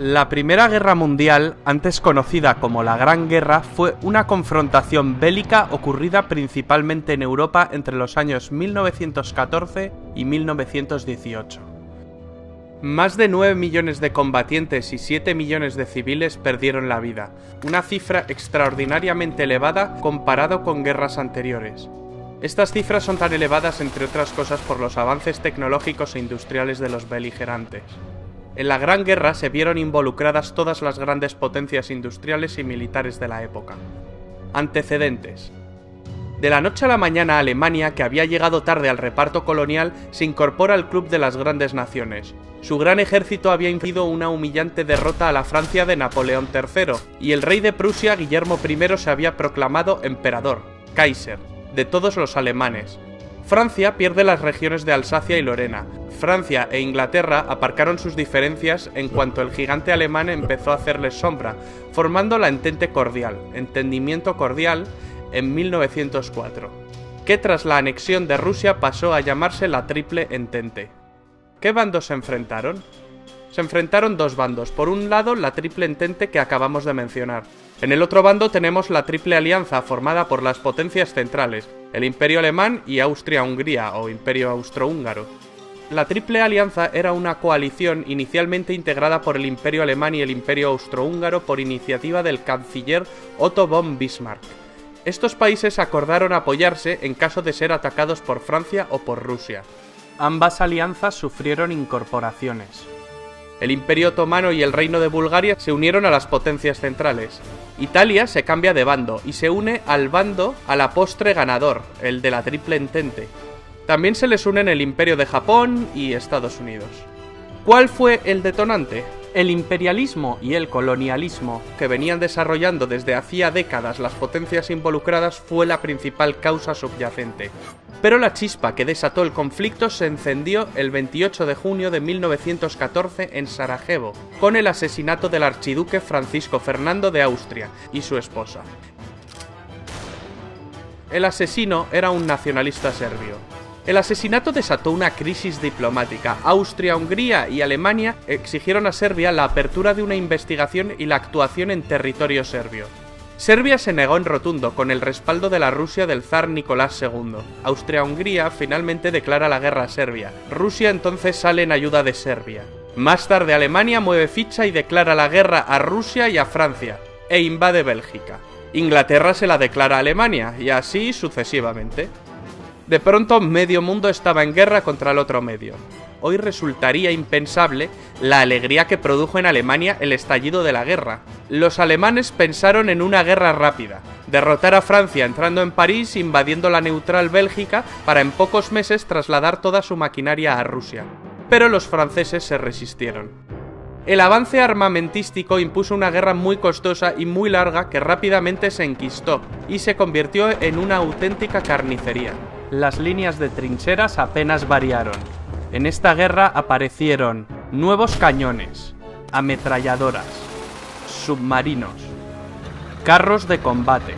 La Primera Guerra Mundial, antes conocida como la Gran Guerra, fue una confrontación bélica ocurrida principalmente en Europa entre los años 1914 y 1918. Más de 9 millones de combatientes y 7 millones de civiles perdieron la vida, una cifra extraordinariamente elevada comparado con guerras anteriores. Estas cifras son tan elevadas, entre otras cosas, por los avances tecnológicos e industriales de los beligerantes. En la Gran Guerra se vieron involucradas todas las grandes potencias industriales y militares de la época. Antecedentes. De la noche a la mañana, Alemania, que había llegado tarde al reparto colonial, se incorpora al club de las grandes naciones. Su gran ejército había infligido una humillante derrota a la Francia de Napoleón III, y el rey de Prusia, Guillermo I, se había proclamado emperador, Kaiser, de todos los alemanes. Francia pierde las regiones de Alsacia y Lorena. Francia e Inglaterra aparcaron sus diferencias en cuanto el gigante alemán empezó a hacerles sombra, formando la Entendimiento Cordial, en 1904, que tras la anexión de Rusia pasó a llamarse la Triple Entente. ¿Qué bandos se enfrentaron? Se enfrentaron dos bandos. Por un lado, la Triple Entente que acabamos de mencionar. En el otro bando tenemos la Triple Alianza, formada por las potencias centrales, el Imperio Alemán y Austria-Hungría, o Imperio Austrohúngaro. La Triple Alianza era una coalición inicialmente integrada por el Imperio Alemán y el Imperio Austrohúngaro por iniciativa del canciller Otto von Bismarck. Estos países acordaron apoyarse en caso de ser atacados por Francia o por Rusia. Ambas alianzas sufrieron incorporaciones. El Imperio Otomano y el Reino de Bulgaria se unieron a las potencias centrales. Italia se cambia de bando y se une al bando a la postre ganador, el de la Triple Entente. También se les unen el Imperio de Japón y Estados Unidos. ¿Cuál fue el detonante? El imperialismo y el colonialismo que venían desarrollando desde hacía décadas las potencias involucradas fue la principal causa subyacente. Pero la chispa que desató el conflicto se encendió el 28 de junio de 1914 en Sarajevo, con el asesinato del archiduque Francisco Fernando de Austria y su esposa. El asesino era un nacionalista serbio. El asesinato desató una crisis diplomática. Austria, Hungría y Alemania exigieron a Serbia la apertura de una investigación y la actuación en territorio serbio. Serbia se negó en rotundo, con el respaldo de la Rusia del zar Nicolás II. Austria-Hungría finalmente declara la guerra a Serbia. Rusia entonces sale en ayuda de Serbia. Más tarde Alemania mueve ficha y declara la guerra a Rusia y a Francia, e invade Bélgica. Inglaterra se la declara a Alemania, y así sucesivamente. De pronto, medio mundo estaba en guerra contra el otro medio. Hoy resultaría impensable la alegría que produjo en Alemania el estallido de la guerra. Los alemanes pensaron en una guerra rápida, derrotar a Francia entrando en París, invadiendo la neutral Bélgica, para en pocos meses trasladar toda su maquinaria a Rusia. Pero los franceses se resistieron. El avance armamentístico impuso una guerra muy costosa y muy larga que rápidamente se enquistó y se convirtió en una auténtica carnicería. Las líneas de trincheras apenas variaron. En esta guerra aparecieron nuevos cañones, ametralladoras, submarinos, carros de combate,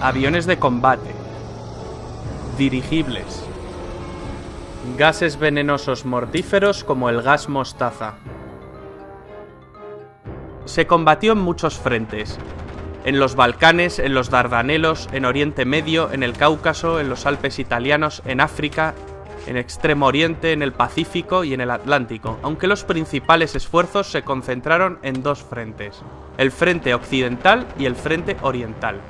aviones de combate, dirigibles, gases venenosos mortíferos como el gas mostaza. Se combatió en muchos frentes. En los Balcanes, en los Dardanelos, en Oriente Medio, en el Cáucaso, en los Alpes italianos, en África, en Extremo Oriente, en el Pacífico y en el Atlántico, aunque los principales esfuerzos se concentraron en dos frentes, el frente occidental y el frente oriental.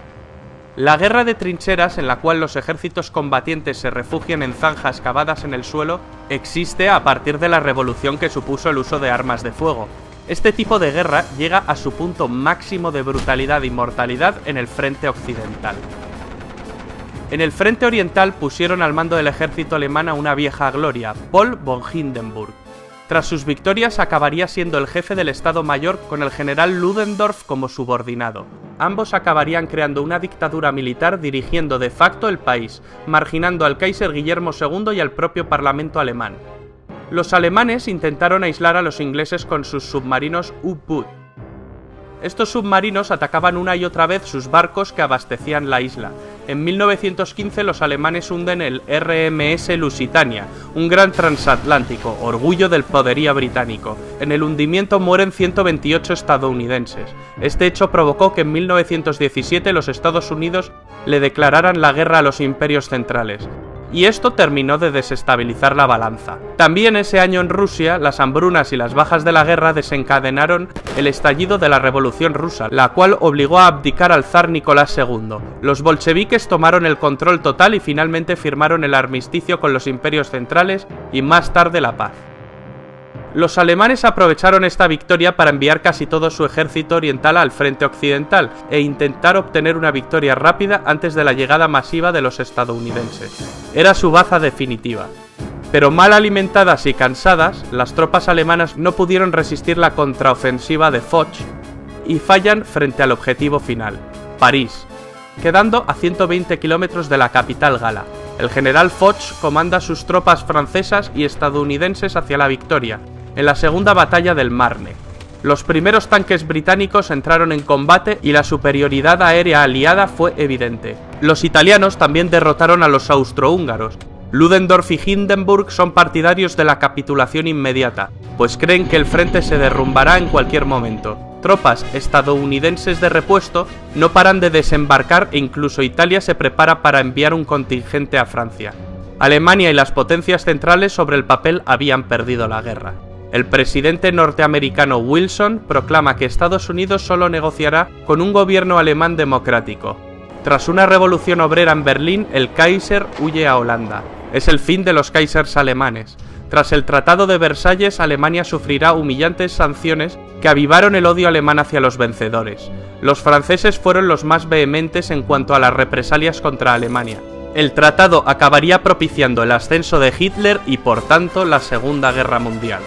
La guerra de trincheras, en la cual los ejércitos combatientes se refugian en zanjas cavadas en el suelo, existe a partir de la revolución que supuso el uso de armas de fuego. Este tipo de guerra llega a su punto máximo de brutalidad y mortalidad en el frente occidental. En el frente oriental pusieron al mando del ejército alemán a una vieja gloria, Paul von Hindenburg. Tras sus victorias acabaría siendo el jefe del Estado Mayor con el general Ludendorff como subordinado. Ambos acabarían creando una dictadura militar dirigiendo de facto el país, marginando al Kaiser Guillermo II y al propio Parlamento alemán. Los alemanes intentaron aislar a los ingleses con sus submarinos U-Boot. Estos submarinos atacaban una y otra vez sus barcos que abastecían la isla. En 1915 los alemanes hunden el RMS Lusitania, un gran transatlántico, orgullo del poderío británico. En el hundimiento mueren 128 estadounidenses. Este hecho provocó que en 1917 los Estados Unidos le declararan la guerra a los imperios centrales. Y esto terminó de desestabilizar la balanza. También ese año en Rusia, las hambrunas y las bajas de la guerra desencadenaron el estallido de la Revolución Rusa, la cual obligó a abdicar al zar Nicolás II. Los bolcheviques tomaron el control total y finalmente firmaron el armisticio con los imperios centrales y más tarde la paz. Los alemanes aprovecharon esta victoria para enviar casi todo su ejército oriental al frente occidental e intentar obtener una victoria rápida antes de la llegada masiva de los estadounidenses. Era su baza definitiva. Pero mal alimentadas y cansadas, las tropas alemanas no pudieron resistir la contraofensiva de Foch y fallan frente al objetivo final, París, quedando a 120 kilómetros de la capital gala. El general Foch comanda sus tropas francesas y estadounidenses hacia la victoria, en la segunda batalla del Marne. Los primeros tanques británicos entraron en combate y la superioridad aérea aliada fue evidente. Los italianos también derrotaron a los austrohúngaros. Ludendorff y Hindenburg son partidarios de la capitulación inmediata, pues creen que el frente se derrumbará en cualquier momento. Tropas estadounidenses de repuesto no paran de desembarcar e incluso Italia se prepara para enviar un contingente a Francia. Alemania y las potencias centrales sobre el papel habían perdido la guerra. El presidente norteamericano Wilson proclama que Estados Unidos solo negociará con un gobierno alemán democrático. Tras una revolución obrera en Berlín, el Kaiser huye a Holanda. Es el fin de los Kaisers alemanes. Tras el Tratado de Versalles, Alemania sufrirá humillantes sanciones que avivaron el odio alemán hacia los vencedores. Los franceses fueron los más vehementes en cuanto a las represalias contra Alemania. El tratado acabaría propiciando el ascenso de Hitler y, por tanto, la Segunda Guerra Mundial.